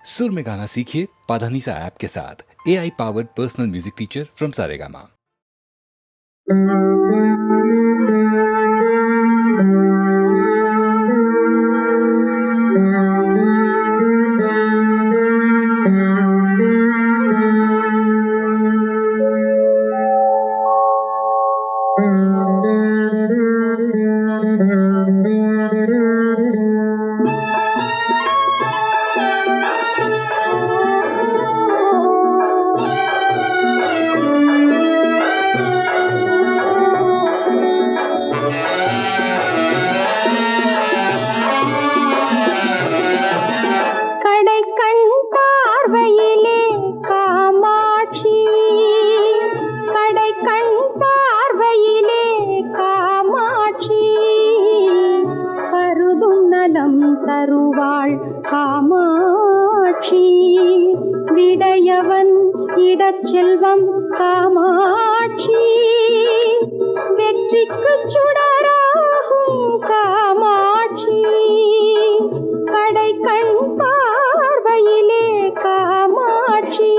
सुर में गाना सीखिए पाधानीसा ऐप के साथ। AI powered personal music teacher from Saregama. தருவாள் காமாட்சி, விடையவன் இடச்செல்வம் காமாட்சி, வெற்றிக்கு சுடராகும் காமாட்சி, கடை கண் பார்வையிலே காமாட்சி.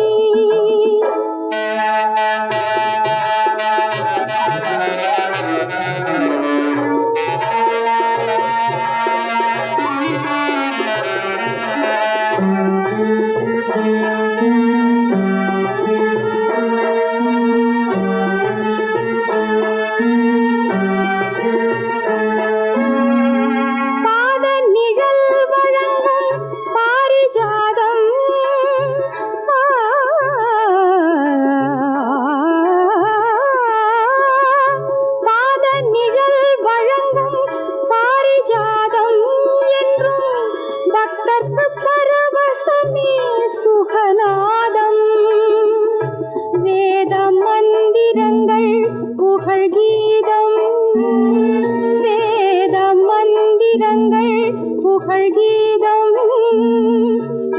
சுகநாதம் வேத மந்திரங்கள் புகழ் கீதம், வேத மந்திரங்கள் புகழ் கீதம்,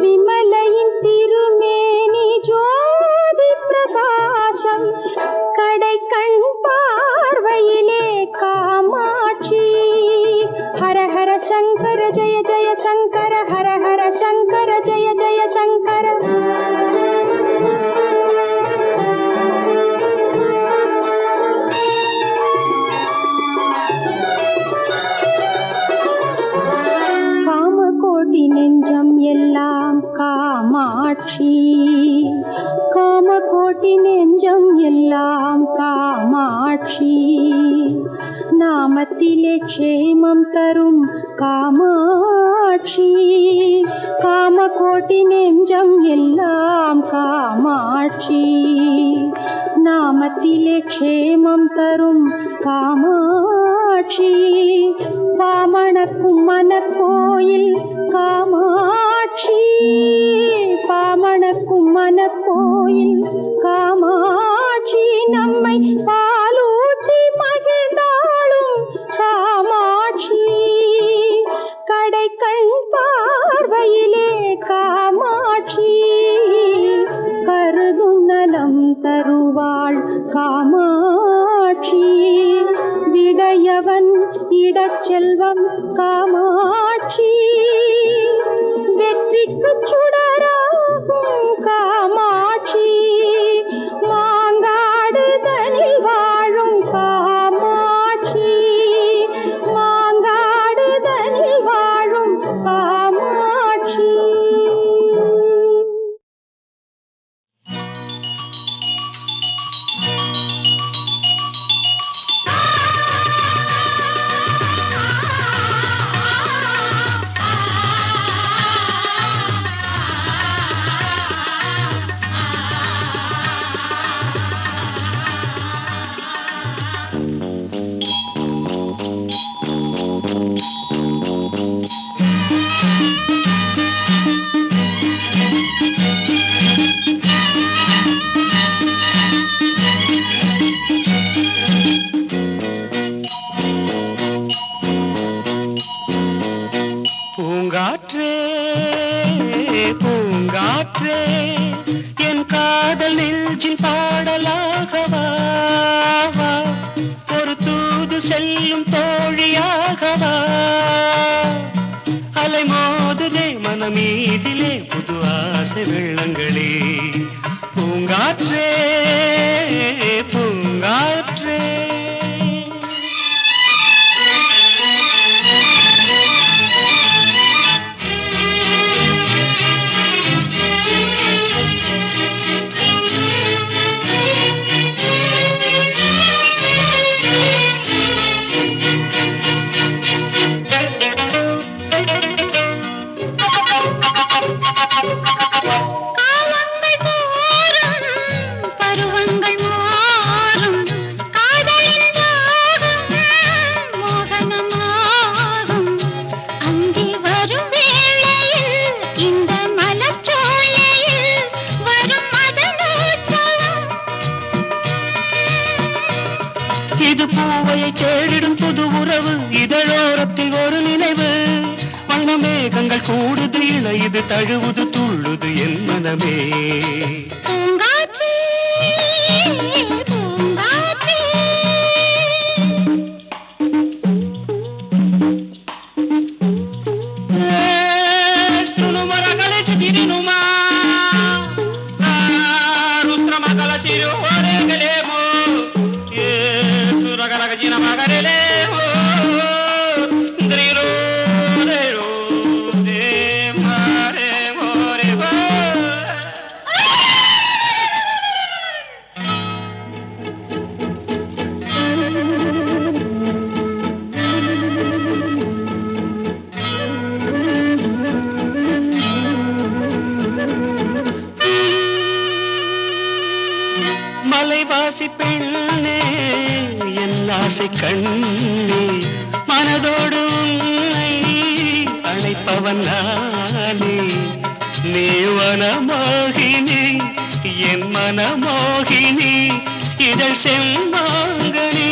விமலையின் திருமேனி ஜோதி பிரகாசம், கடை கண் பார்வையிலே காமாட்சி. ஹர ஹர சங்கர ஜய ஜய சங்கர, ஹர ஹர சங்கர ஜய ஜய சங்கர. காமகோடி நெஞ்சம் எல்லாம் காமாட்சி, காமகோடி நெஞ்சம் எல்லாம் காமாட்சி, நாமத்திலே க்ஷேமம் தரும் காமாட்சி, காமகோடி நெஞ்சம் எல்லாம் காமாட்சி, நாமத்திலே க்ஷேமம் தரும் காமாட்சி, பாமணக்கும் மனக்கோயில் காமாட்சி, பாமணக்கும் மனக்கோயில் காமாட்சி, நம்மை பாலூட்டி மகிழ்ந்தாளும் காமாட்சி, கடை கண் பார்வையிலே காமாட்சி, கருதும் நலம் தருவாள் காமாட்சி, விடையவன் இடச்செல்வம் காமாட்சி, வெற்றிக்கு சுடராகும் காமாட்சி, மாங்காடுதனில் வாழும் காமாட்சி, மாங்காடுதனில் வாழும் காமாட்சி. பூங்காற்றே பூங்காற்றே என் காதல் நெஞ்சின் பாடலாகவா, ஒரு தூது செல்லும் தோழியாகவா, அலை மோதுதே மனமீதிலே புது கூடுது இளையுது தழுவுது துள்ளுது என் மனமே. பூங்காற்றே, பூங்காற்றே. மலைவாசி பெண்ணே என் ஆசை கண்ணே மனதோடு உன்னை அழைப்பவன் நானே. நீ வனமோகினி என் மனமோகினி இதழ் செம்மாங்கனி.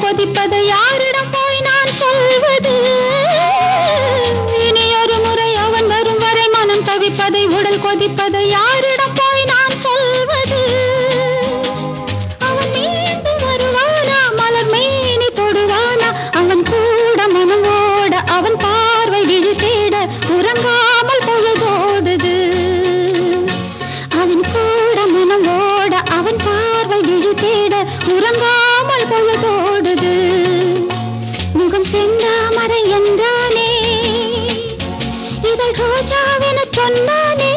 கொதிப்பதை யாரிடம் போய் நான் சொல்வது? இனி ஒரு முறை அவன் வரும் வரை மனம் தவிப்பதை உடல் கொதிப்பதை யாரிடம் போய் நான் சொல்வது? அவன் மீண்டும் வருவானா, மலர் மேனி தொடுவானா? அவன் கூட மனம் ஓட, அவன் பார்வை விழி தேட, உறங்காமல் பொழுதோடுது. அவன் கூட மனம் ஓட, அவன் பார்வை விழி தேட, உறங்காமல் பொழுதோடுது. முகம் செந்தாமரை என்றானே ரோஜாவென சொன்னானே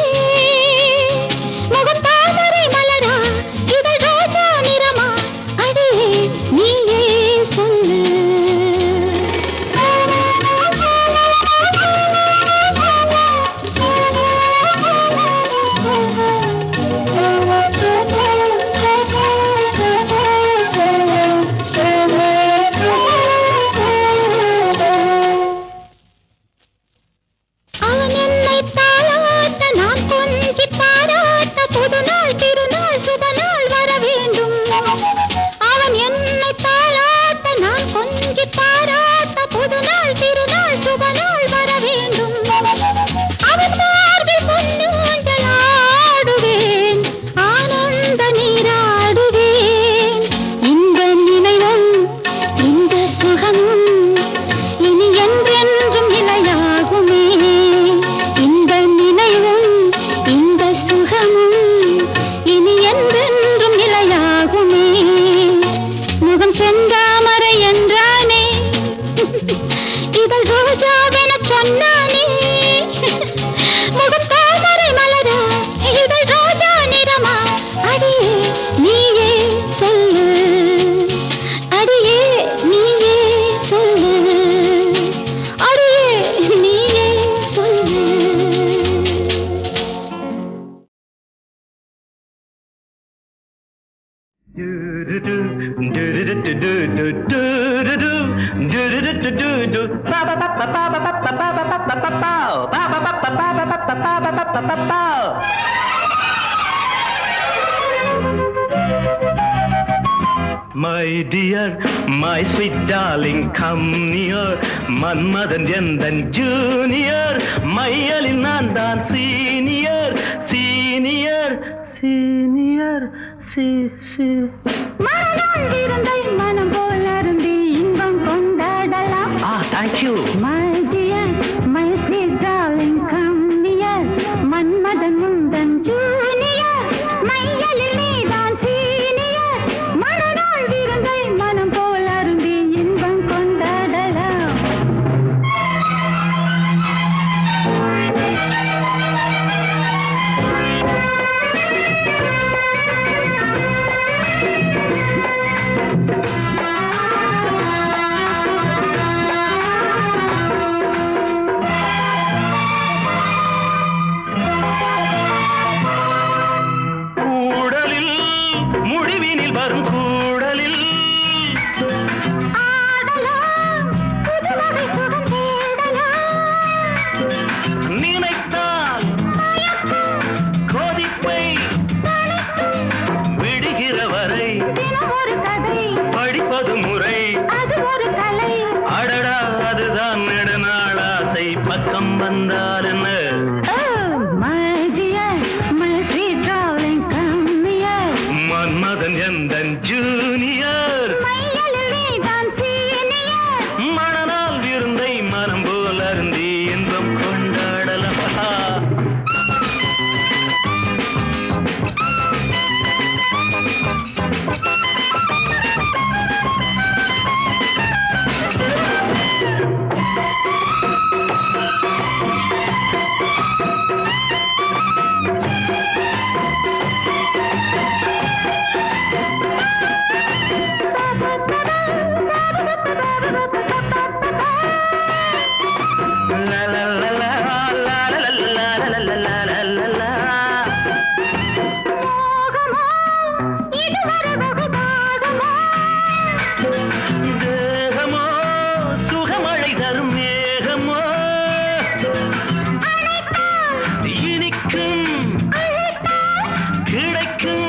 முகம் தாமரை மலரா இதழ் ரோஜா நிறமா அடே நீயே சொல்லு அவன் என்னை தாளாட்ட நான் கொஞ்சி பாராட்ட புது நாள் திருநாள் சுபநாள் வர வேண்டும் அவன் என்னை தாளாட்ட நான் கொஞ்சி பாராட்ட புது நாள் திருநாள் சுபநாள் வர வேண்டும் அவன் மார்பில் பொன்னூஞ்சல் ஆடுவேன் ஆனந்த நீராடுவேன் இந்த நினைவும் இந்த சுகமும் இனி என்றென்றும் நிலையாகுமே இந்த நினைவும் இந்த சுகமும் இனி என்றென்றும் நிலையாகுமே முகம் செந்தாமரை என்றானே இதழ் ரோஜாவென சொன்னானே முகம் தாமரை மலரா இதழ் ரோஜா நிறமா அடியே நீயே சொல்லு அடியே நீயே சொல்லு அடியே நீயே சொல்லு My dear, my sweet darling, come near. Manmadhan எந்தன் ஜூனியர், மையலில் நான் தான் சீனியர், சீனியர், சீனியர், மரணம் விருந்தை மனம் போல் அருந்தி இன்பம் கொண்டாடலாம் thank you. My dear, my sweet darling, come near. Manmadhan முந்தன் ஜூனியர் மையலில் நீதான் சீனியர் மரணம் விருந்தை மனம் போல் அருந்தி இன்பம் கொண்டாடலாம் கூடலில் முடிவினில் வரும் கூடலில் ஆடலாம் புதுவகை சுகம் தேடலாம் நினைத்தால் கொதிப்பை விடுகிற வரை தினம் ஒரு கதை படிப்பது முறை. அது ஒரு கலை அடடா அதுதான் நெடுநாள் ஆசை, பக்கம் வந்தால் என்ன? Oh, my dear, my sweet darling, come near. Manmadhan எந்தன் ஜூனியர், மையலில் நீதான் senior. மணநாள் விருந்தை மனம் போல் அருந்தி இன்பம் கொண்டாடலாம். La la la la la la la la la la la la la. மோகமோ, இதுவரை வகுபாகமோ. தேகமோ சுகமழை தரும் மேகமோ, இனிக்கும் கிடைக்கும்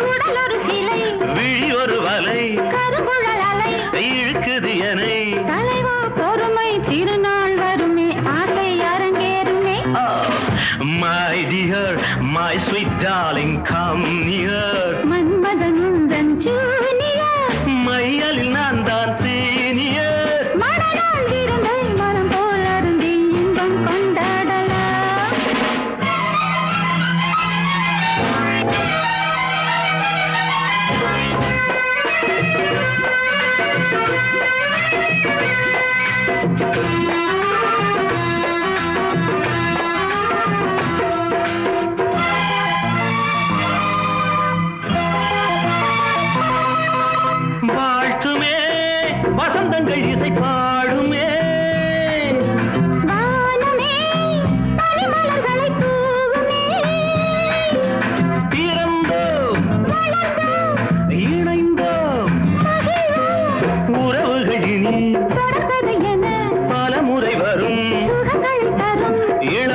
உடல் ஒரு சிலை, விழி ஒரு வலை, கருங்குழல் அலை. இழுக்குது எனை. தலைவா பொறுமை திருநாள் வருமே ஆசை அரங்கேறுமே My dear, my sweet darling, come near. Manmadhan உந்தன் ஜூனியர் மையலில் நான் தான் சீனியர். மணநாள் விருந்தை மனம் போல் அருந்தி இன்பம் கொண்டாடலாம்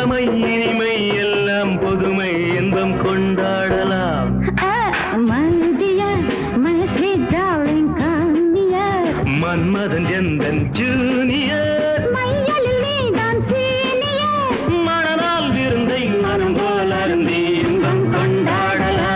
புதுமை இனிமை எல்லாம் புதுமை இன்பம் கொண்டாடலாம். மன்மதன் எந்தன் ஜூனியர், மணநாள் விருந்தை மனம் போல் அருந்தி இன்பம் கொண்டாடலாம்.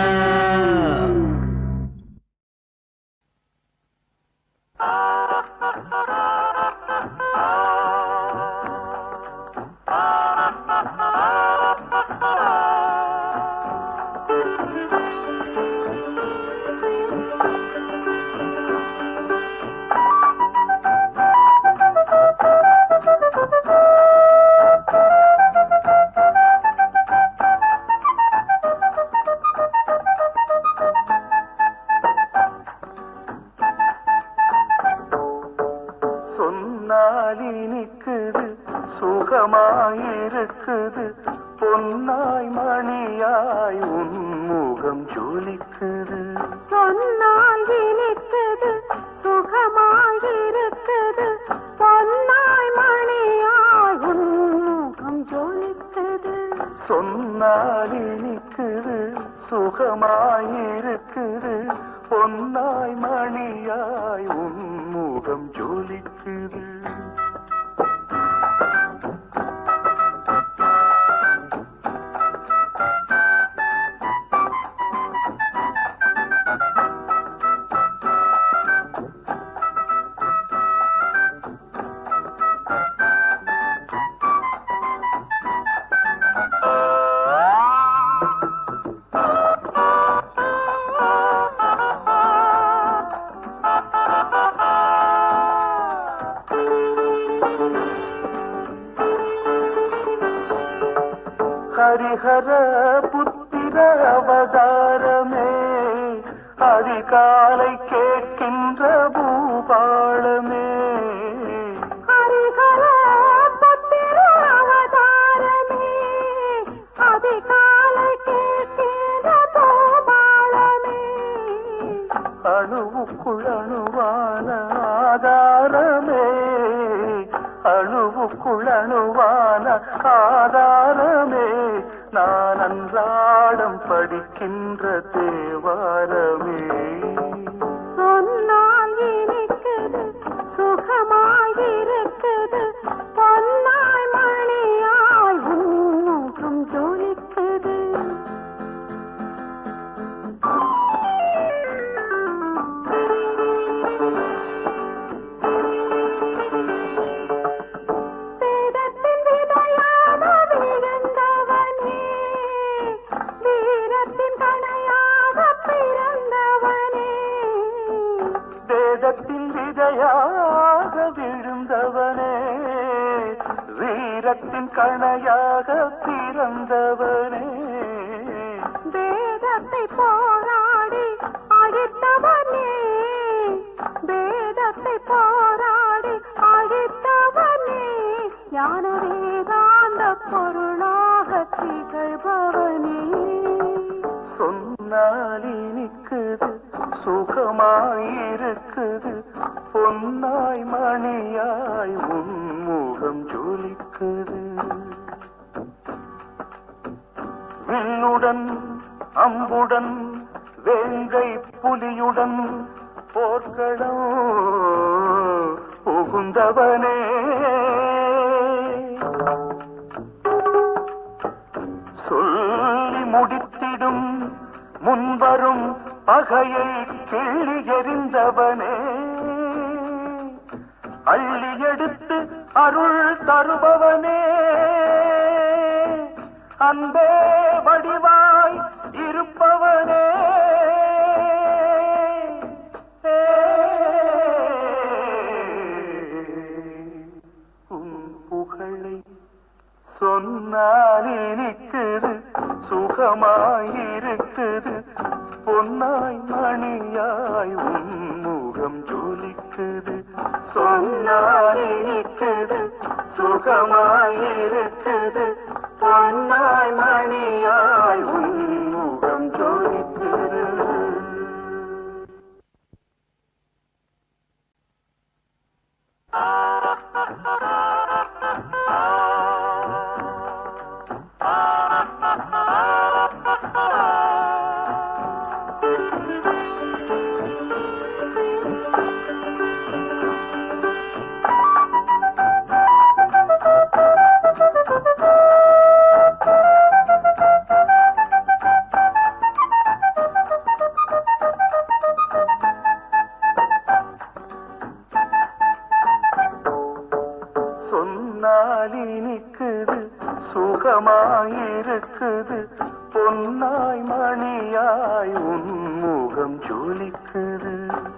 சொன்னாலினிக்குது சுகமாயிருக்குது பொன்னாய் மணியாய் உன்முகம் ஜொலிக்குது. சொன்னால் இனிக்குது சுகமாயிருக்குது பொன்னாய் மணியாய் உன்முகம் ஜொலிக்குது. சொன்னாலினிக்குது சுகமாயிருக்குது பொன்னாய் மணியாய் உன்முகம் ஜொலிக்குது. ஹரிஹர புத்திர அவதாரமே அதிகாலை கேட்கின்ற பூபாளமே. ஹரிஹர புத்திர அவதாரமே அதிகாலை கேட்கின்ற பூபாளமே. அணுவுக்குள் அணுவான ஆதாரமே அணுவுக்குள் அணுவான ஆதாரமே நான் அன்றாடம் படிக்கின்ற தேவாரமே. சொன்னால் இனிக்குது சுகமாயிருக்குது பொன்னாய் மணியாய் உன்முகம் ஜொலிக்குது. வேதத்தின் விதையாக விழுந்தவனே வீரத்தின் கணையாக பிறந்தவனே. வேதத்தை போராடி அழித்தவனே வேதத்தை போராடி அழித்தவனே ஞான வேதாந்த பொருளாக திகழ்பவனே. சொன்னாலினிக்குது சுகமாயிருக்குது பொன்னாய் மணியாய் உன்முகம் ஜொலிக்குது. வில்லுடன் அம்புடன் வேங்கை புலியுடன் போர்க்களம் புகுந்தவனே. சொல்லி முடித்திடும் முன்வரும் பகையை கிள்ளி எறிந்தவனே. அள்ளி எடுத்து அருள் தருபவனே. அன்பே வடிவாய் இருப்பவனே. உன் புகழை சொன்னால் இனிக்குது சுகமாயிருக்குது பொன்னாய் மணியாய் உன்முகம் ஜொலிக்குது. சொன்னால் இனிக்குது சுகமாயிருக்குது பொன்னாய் மணியாய் உன்முகம் ஜொலிக்குது. இருக்குது பொன்னாய் மணியாய் உன்முகம் ஜொலிக்குது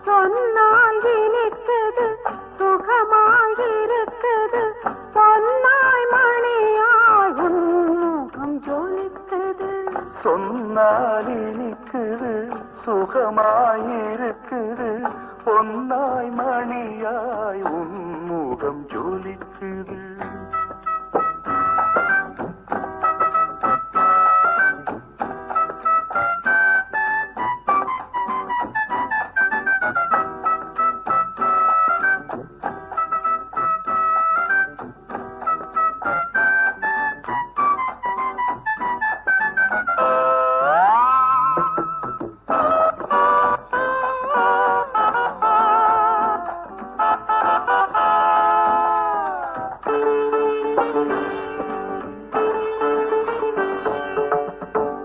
சொன்னால் இனிக்குது சுகமாயிருக்குது பொன்னாய் மணியாய் உன்முகம் ஜொலிக்குது சொன்னால் இனிக்குது சுகமாயிருக்குது பொன்னாய் மணியாய் உன்முகம் ஜொலிக்குது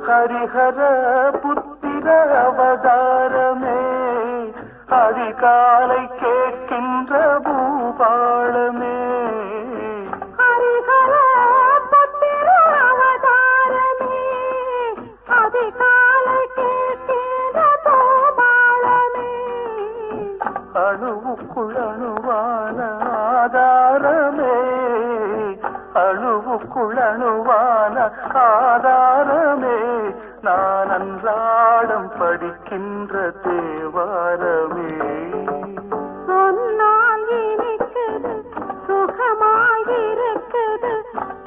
ஹரிஹர புத்திர அவதாரமே அதிகாலை கேட்கின்ற பூபாளமே ஹரிஹர புத்திர அவதாரமே அதிகாலை கேட்கின்ற பூபாளமே அணுவுக்குள் அணுவான ஆதாரமே அணுவுக்குள் அணுவான ஆதாரமே நான் அன்றாடம் படிக்கின்ற தேவாரமே சொன்னால் இனிக்குது சுகமாயிருக்குது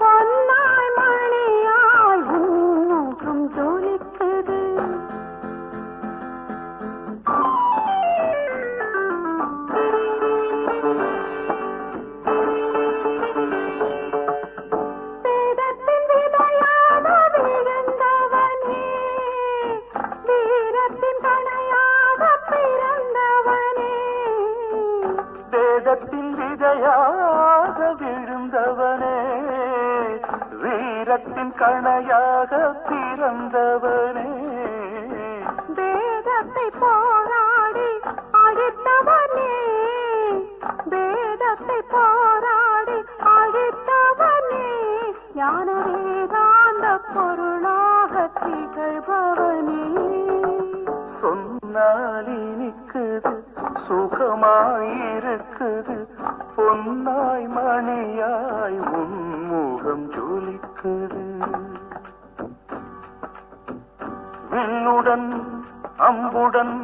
பொன்னாய் மணியாய் உன்முகம் ஜொலிக்குது வேதத்தின் விதையாக விழுந்தவனே வீரத்தின் கணையாக பிறந்தவனே வேதத்தின் விதையாக விழுந்தவனே வீரத்தின் கணையாக பிறந்தவனே வேதத்தை போராடி அழித்தவனே வேதத்தை போராடி அழித்தவனே ஞான வேதாந்த பொருளாக திகழ்பவனே சொன்னால் இனிக்குது சுகமாயிருக்குது பொன்னாய் மணியாய் உன்முகம் ஜொலிக்குது வில்லுடன் அம்புடன்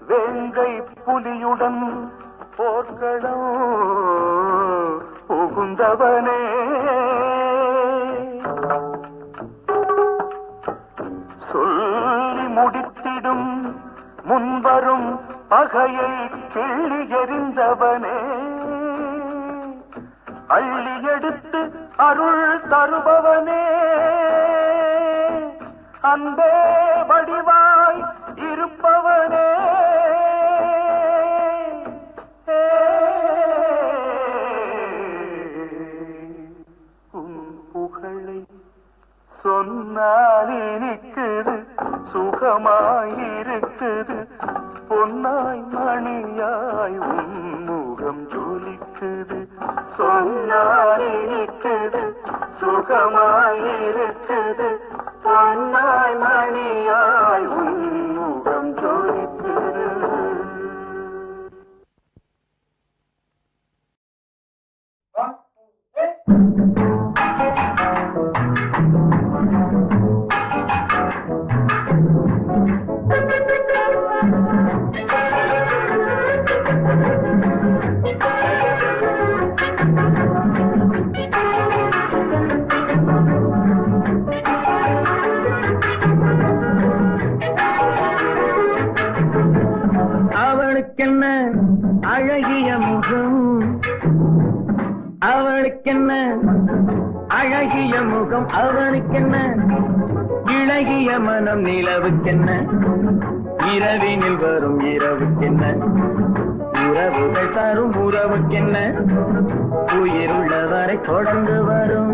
வேங்கை புலியுடன் போர்க்களம் புகுந்தவனே சொல்லி முடித்திடும் முன்வரும் பகையை கிள்ளி எறிந்தவனே அள்ளி எடுத்து அருள் தருபவனே அன்பே வடிவாய் இருப்பவனே உன் புகழை சொன்னால் இனிக்குது சுகமாயிருக்குது பொன்னாய் மணியாய் உன்முகம் ஜொலிக்குது சொன்னால் இனிக்குது சுகமாயிருக்குது பொன்னாய் மணியாய் உன்முகம் ஜொலிக்குது அவளுக்கென்ன அழகிய முகம் அவளுக்கென்ன அழகிய முகம் அவனுக்கென்ன இளகிய மனம் நிலவுக்கென்ன இரவினில் வரும் இரவுக்கென்ன உறவுகள் தரும் உறவுக்கென்ன உயிருள்ளவரை தொடர்ந்து வரும்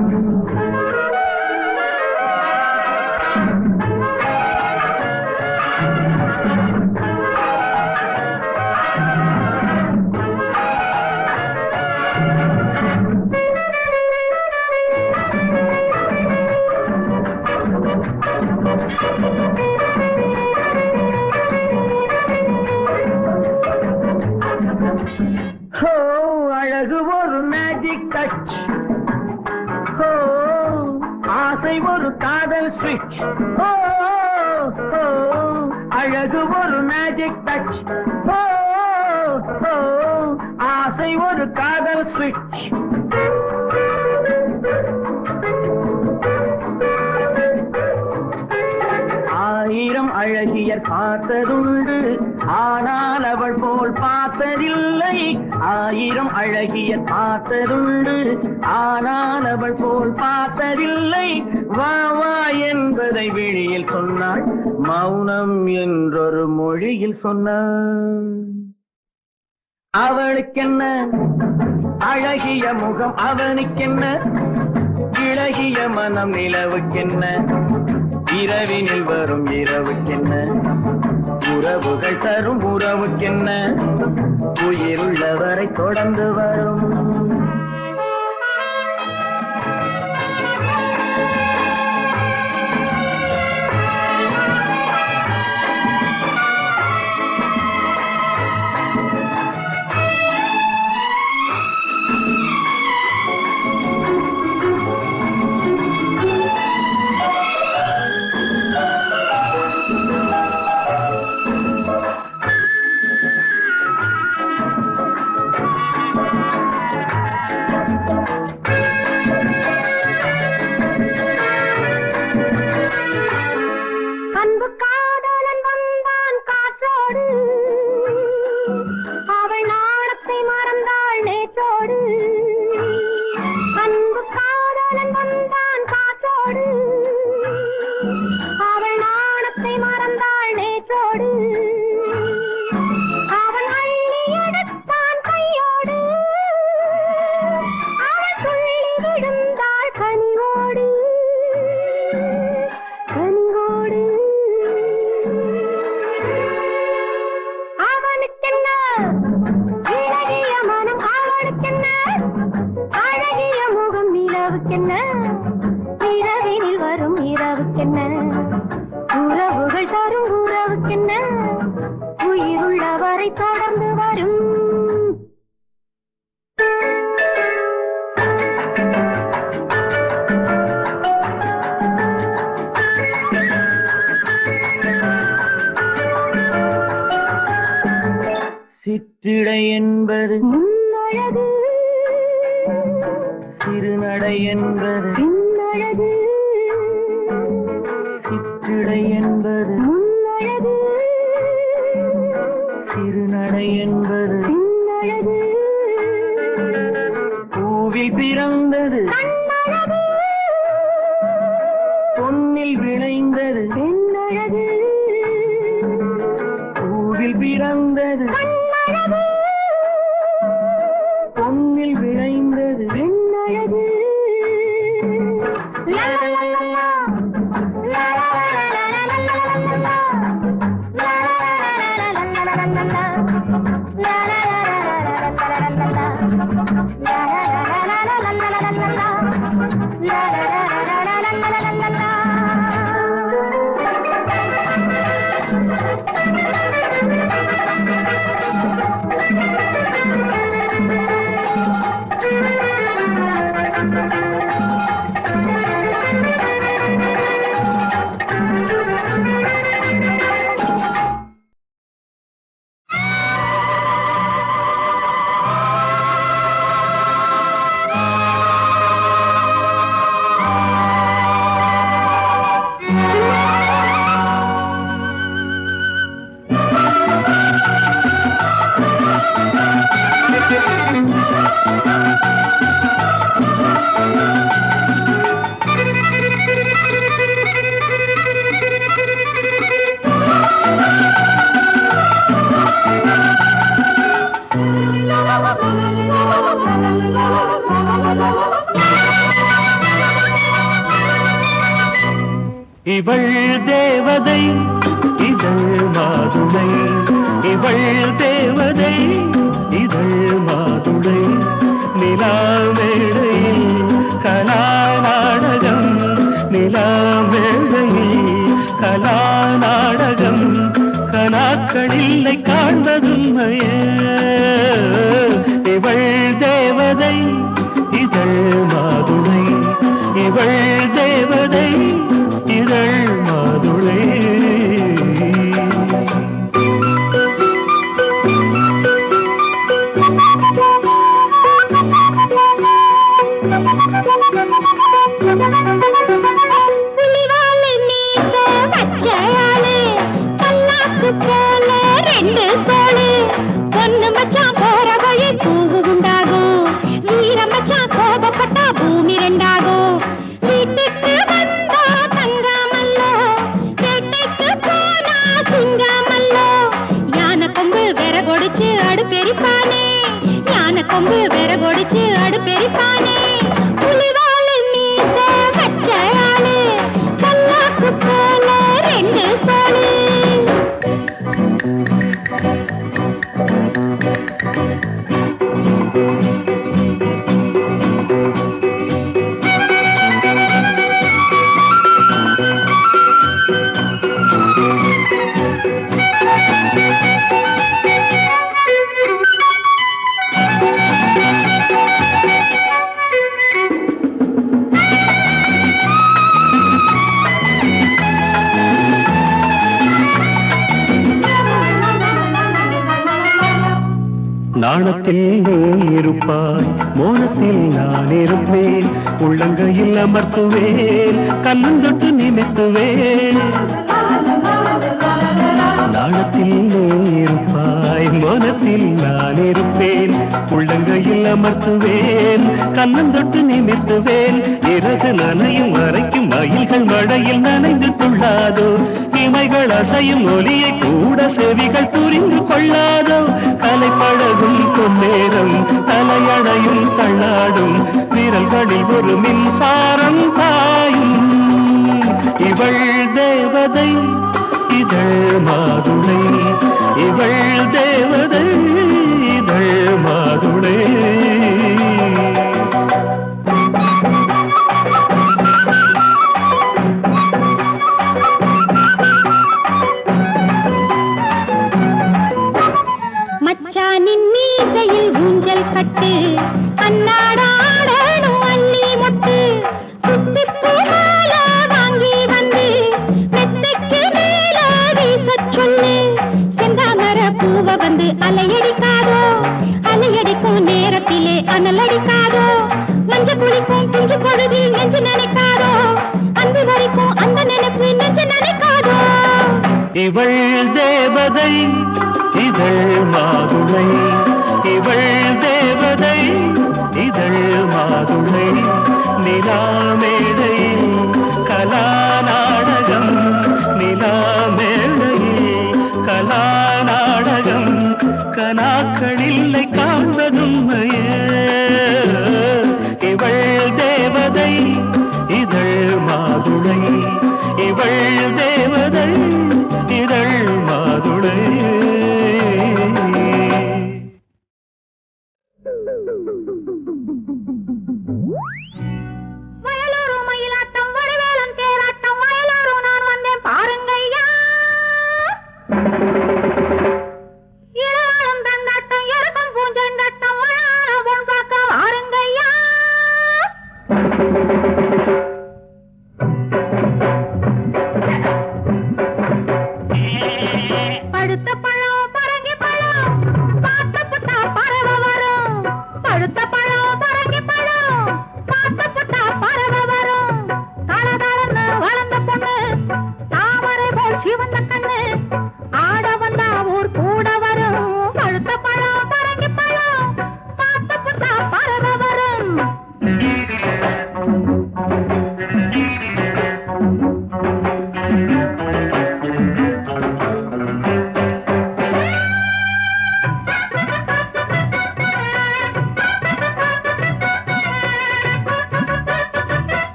ஹோ அழகு ஒரு மேஜிக் டச், ஹோ ஆசை ஒரு காதல் ஸ்விட்ச், ஹோ ஹோ அழகு ஒரு மேஜிக் டச், ஹோ ஹோ ஆசை ஒரு காதல் ஸ்விட்ச். ஆயிரம் அழகியர் பார்த்ததுண்டு, ஆனால் அவள் போல் பார்த்ததில்லை. ஆயிரம் அழகியர் பார்த்ததுண்டு, ஆனால் அவள் போல் பார்த்ததில்லை. வா வா என்பதை விழியில் சொன்னாள், மௌனம் என்றொரு மொழியில் சொன்னாள். அவளுக்கென்ன அழகிய முகம், அவனுக்கென்ன இழகிய மனம், நிலவுக்கென்ன இரவினில் வரும் இரவுக்கென்ன, உறவுகள் தரும் உறவுக்கென்ன, உயிருள்ளவரை தொடர்ந்து வரும். உறவுகள் தரும் உறவுக்கென்ன, உயிருள்ளவரை தொடர்ந்து வரும். சிற்றிடை என்பது முன்னழகு, சிறுநடை என்பது பின்னழகு. சிற்றிடை என்பது முன்னழகு, சிறுநடை என்பது பின்னழகு. பூவில் பிறந்தது கண்ணழகு, பொன்னில் விளைந்தது பெண்ணழகு. பூவில் பிறந்தது கண்ணழகு, பொன்னில் விளைந்தது பெண்ணழகு. இவள் தேவதை இதழ் மாதுளை, இவள் தேவதை இதழ் மாதுளை. நிலா மேடையில் கலா நாடகம், நிலா மேடையில் கலா நாடகம் கனாக்கள் இல்லை காண்பதுமையே இவள் தேவதை இதழ் மாதுளை இவள் தேவதை இதழ் மாதுளை புலிவாலை மீச பச்சையாளு பல்லாக்கு போல ரெண்டு தோளு பொண்ணு மச்சான் போற வழி பூவு உண்டாகும் வீர மச்சான் கோபப்பட்டா பூமி ரெண்டாகும் வீட்டுக்கு வந்தா தங்காமல்லோ வேட்டைக்கு போனா சிங்காமல்லோ யானை கொம்பு விறகொடிச்சு அடுப்பெரிப்பானே யானை கொம்பு விறகொடிச்சு அடுப்பெரிப்பானே புலிவாலை மீச பச்சையாளு பல்லாக்கு போல ரெண்டு தோளு நாணத்தில் நீ இருப்பாய் மோனத்தில் நான் இருப்பேன் உள்ளங்கையில் அமர்த்துவேன் கண்ணந்தொட்டு நிமித்துவேன் நாணத்தில் நீ இருப்பாய் மோனத்தில் நான் இருப்பேன் உள்ளங்கையில் அமர்த்துவேன் கண்ணந்தொட்டு நிமித்துவேன் இறகு நனையும் வரைக்கும் மயில்கள் மழையில் நனைந்து கொள்ளாதோ இமைகள் அசையும் ஒலியை கூட செவிகள் புரிந்து கொள்ளாதோ கலைப்பழகும் பொன்னேரம் தலையணையும் தள்ளாடும் விரல்களில் ஒரு மின்சாரம் பாயும் இவள் தேவதை இதழ் மாதுளை இவள் தேவதை இதழ் மாதுளை மச்சானின் மீசையில் ஊஞ்சல் கட்டு அன்னாடாடணும் அள்ளி மொட்டு குத்திப்பு மால வாங்கி வந்து மெத்தைக்கு மேல வீசச் சொல்லு செந்தாமர பூவ வந்து அலையடிக்காதோ அலையடிக்கும் நேரத்திலே அனலடிக்காதோ மஞ்ச குளிக்கும் குஞ்சு பொழுதில் நெஞ்சு நினைக்காதோ அன்பு வரைக்கும் அந்த நினைப்பு நெஞ்சு நினைக்காதோ இவள் தேவதை இதழ் மாதுளை இவள் தேவதை இதழ் மாதுளை நிலா மேடையில் கலா நாடகம் நிலா மேடையில் கலா நாடகம் கனாக்கள் இல்லை காண்பதுமையே இவள் தேவதை இதழ் மாதுளை இவள் தேவதை இதழ் மாதுளை வயலூர் மயிலாட்ட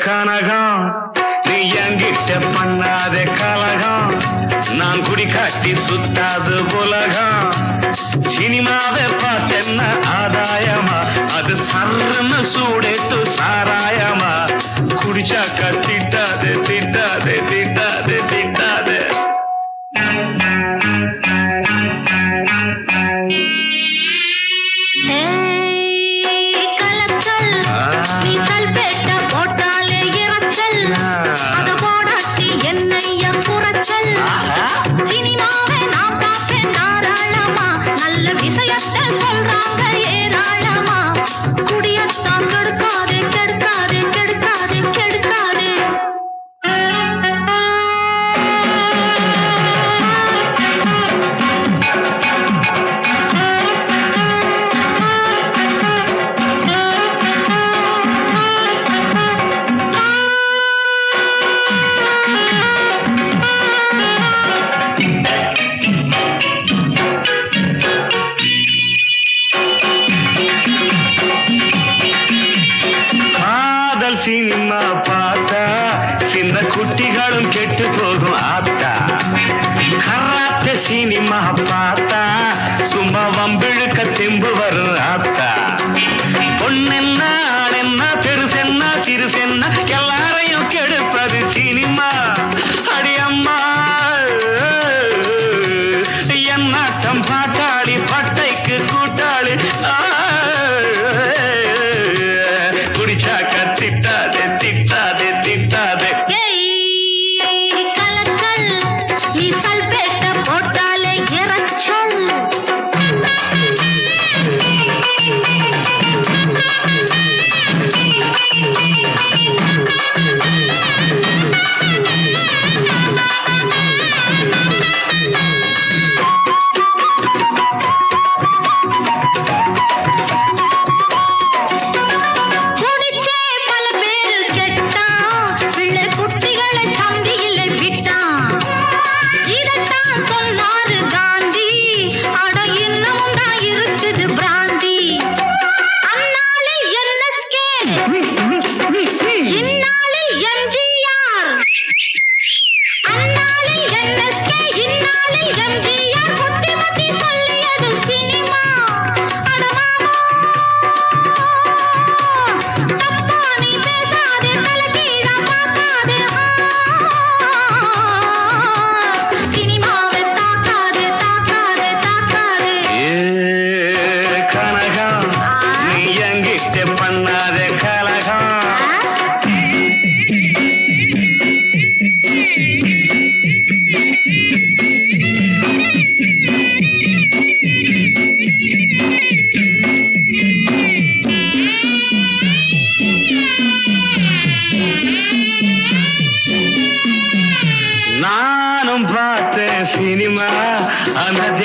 கனகம் நீ என்கிட்ட பண்ணாத கலகம் நான் குடி காட்டி சுத்தாது உலகம் சினிமாவை பார்த்தென்ன ஆதாயமா அது சர்ன்னு சூடேத்து சாராயமா குடிச்சாக்கா திட்டாது திட்டாது திட்டாது திட்டாது சினிமாவை நான் பார்த்தேன் தாராளமா நல்ல விஷயத்தை சொல்றாங்க ஏராளமா குடியத்தான் கெடுக்காதே கெடுக்காதே கெடுக்காதே கெடுக்காதே சினிமா பார்த்தா சின்ன குட்டிகளும் கெட்டு போகும் ஆத்தா கராத்தே சினிமா பார்த்தா சும்மா வம்பிழுக்க தெம்பு வரும் ஆத்தா பொண்ணென்ன ஆளென்ன பெருசென்ன சிறுசென்ன எல்லாரையும் கெடுப்பது சினிமா அடியம்மா என்னாட்டம் பாட்டாளி பட்டைக்கு கூட்டாளி குடிச்சாக்க திட்டாதே திட்டாதே திட்டாதே கலக்கல் நீ சல்பேட்ட போட்டாலே இறச்சல்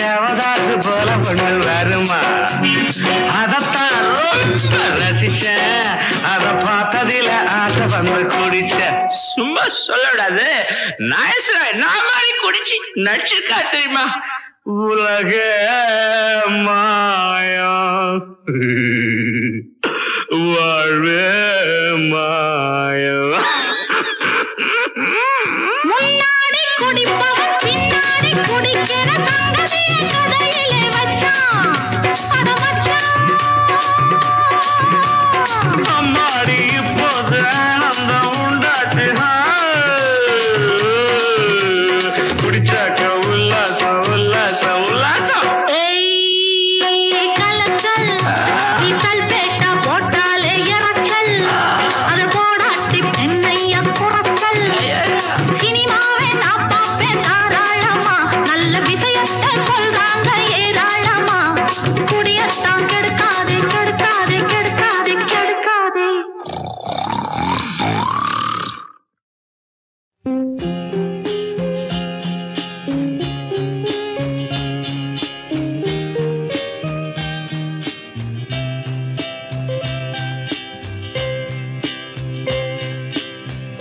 தேவதாசு போல பொண்ணு வருமா அதத்தான் ரொம்ப ரசிச்சேன் அத பார்த்ததில ஆசை வந்து குடிச்ச சும்மா சொல்லக்கூடாது நான் மாதிரி குடிச்சு நடிச்சிருக்கா தெரியுமா உலக மாயம் வாழ்வே மாயம் முன்னாடி குடிப்பவன் பின்னாடி குடிக்கிற தங்கதிய கதையிலே வச்சான் அட மச்சான் அம்மாடி இப்போது ஆனந்தம் உண்டாச்சு குடிச்சாக்க உல்லாசம் உல்லாசம் உல்லாசம் ஏய் கலக்கல் இசல் பேட்டா போட்டாலே இறக்கல் அது போடாட்டி பெண்ணைய குறக்கல் சினிமாவே நான் பார்ப்பேன் தாராளமா நல்ல விஷயத்தை சொல்றாங்க ஏராளமா குடியத்தான் கெடுக்காதே கெடுக்காதே கெடுக்காதே கெடுக்காதே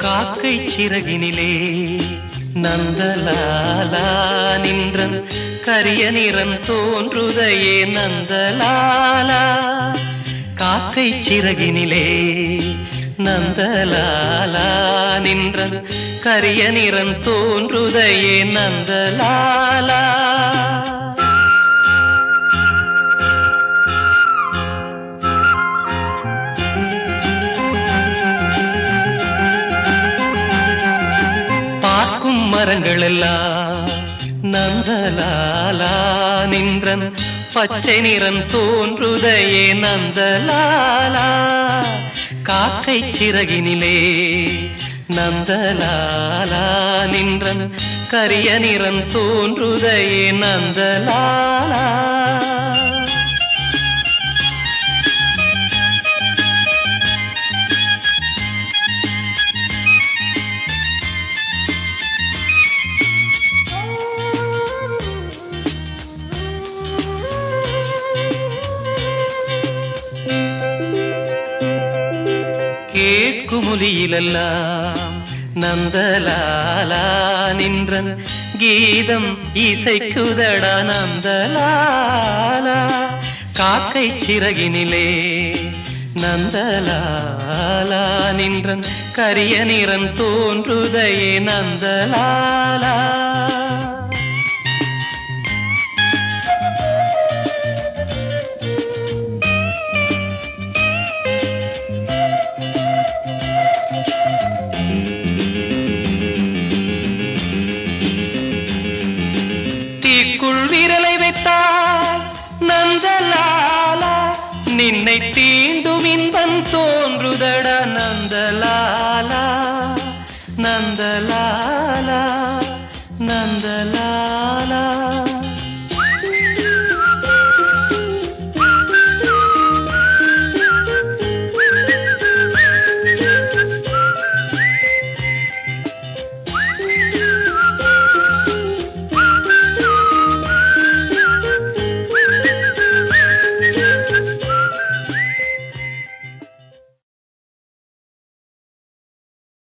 காக்கை சிறகினிலே நந்தலாலா நின்றன் கரிய நிறம் தோன்றுதையே நந்தலாலா காக்கை சிறகினிலே நந்தலாலா நின்றன் கரிய நிறம் தோன்றுதையே நந்தலாலா பார்க்கும் மரங்கள் எல்லாம் நந்தலாலா நின்றன் பச்சை நிறம் தோன்றுதையே நந்தலாலா காக்கை சிறகினிலே நந்தலாலா நின்றன் கரிய நிறம் தோன்றுதையே நந்தலாலா கேட்குமொழியிலெல்லாம் நந்தலாலா நின்றன் கீதம் இசைக்குதடா நந்தலாலா காக்கை சிறகினிலே நந்தலாலா நின்றன் கரிய நிறம் தோன்றுதையே நந்தலாலா